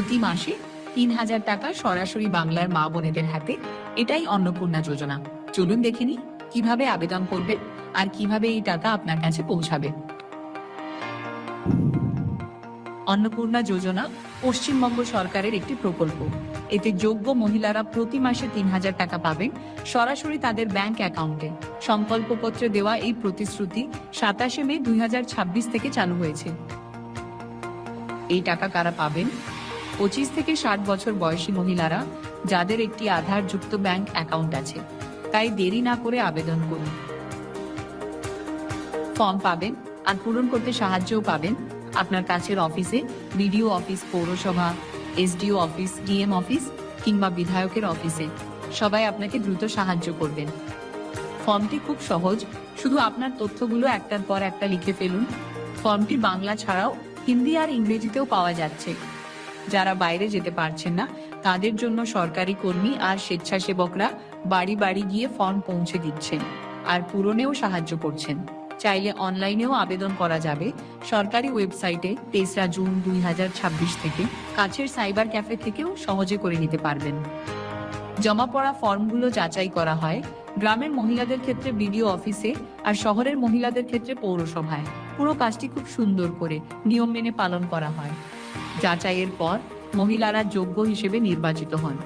প্রতি মাসে 3,000 টাকা সরাসরি বাংলার মা বোনেদের হাতে। এটাই অন্নপূর্ণা যোজনা। চলুন দেখে নিই কিভাবে আবেদন করবেন আর কিভাবে এই টাকা আপনার কাছে পৌঁছাবে। অন্নপূর্ণা যোজনা পশ্চিমবঙ্গ সরকারের একটি প্রকল্প। এতে যোগ্য মহিলারা প্রতি মাসে 3,000 টাকা পাবেন সরাসরি তাদের ব্যাংক অ্যাকাউন্টে। সংকল্পপত্রে দেওয়া এই প্রতিশ্রুতি 27 মে 2026 থেকে চালু হয়েছে। এই টাকা কারা পাবেন? 25 থেকে 60 বছর বয়সী মহিলারা, যাদের একটি আধারযুক্ত ব্যাংক অ্যাকাউন্ট আছে। তাই দেরি না করে আবেদন করুন। ফর্ম পাবেন আর পূরণ করতে সাহায্যও পাবেন আপনার কাছের অফিসে, বিডিও অফিস, পৌরসভা, এসডিও অফিস, ডিএম অফিস কিংবা বিধায়কের অফিসে। সবাই আপনাকে দ্রুত সাহায্য করবেন। ফর্মটি খুব সহজ, শুধু আপনার তথ্যগুলো একটার পর একটা লিখে ফেলুন। ফর্মটি বাংলা ছাড়াও হিন্দি আর ইংরেজিতেও পাওয়া যাচ্ছে। যারা বাইরে যেতে পারছেন না, তাদের জন্য সরকারি কর্মী আর স্বেচ্ছাসেবকরা বাড়ি বাড়ি গিয়ে ফর্ম পৌঁছে দিচ্ছেন আর পূরণেও সাহায্য করছেন। চাইলে অনলাইনেও আবেদন করা যাবে। সরকারি ওয়েবসাইটে 23 জুন 2026 থেকে কাছের সাইবার ক্যাফে থেকেও সহজে করে নিতে পারবেন। জমা পড়া ফর্মগুলো যাচাই করা হয় গ্রামের মহিলাদের ক্ষেত্রে বিডিও অফিসে আর শহরের মহিলাদের ক্ষেত্রে পৌরসভায়। পুরো কাজটি খুব সুন্দর করে নিয়ম মেনে পালন করা হয়। যাচাইয়ের পর মহিলারা যোগ্য হিসেবে নির্বাচিত হন।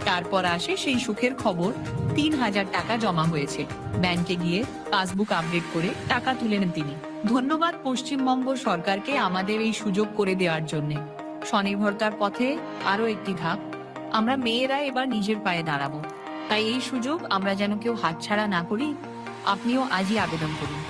তারপর আসে সেই সুখের খবর, 3,000 টাকা জমা হয়েছে। ব্যাংকে গিয়ে পাসবুক আপডেট করে টাকা তুলে নেন তিনি। ধন্যবাদ পশ্চিমবঙ্গ সরকারকে আমাদের এই সুযোগ করে দেওয়ার জন্য। স্বনির্ভরতার পথে আরো একটি ধাপ। আমরা মেয়েরা এবার নিজের পায়ে দাঁড়াবো। তাই এই সুযোগ আমরা যেন কেউ হাতছাড়া না করি। আপনিও আজই আবেদন করুন।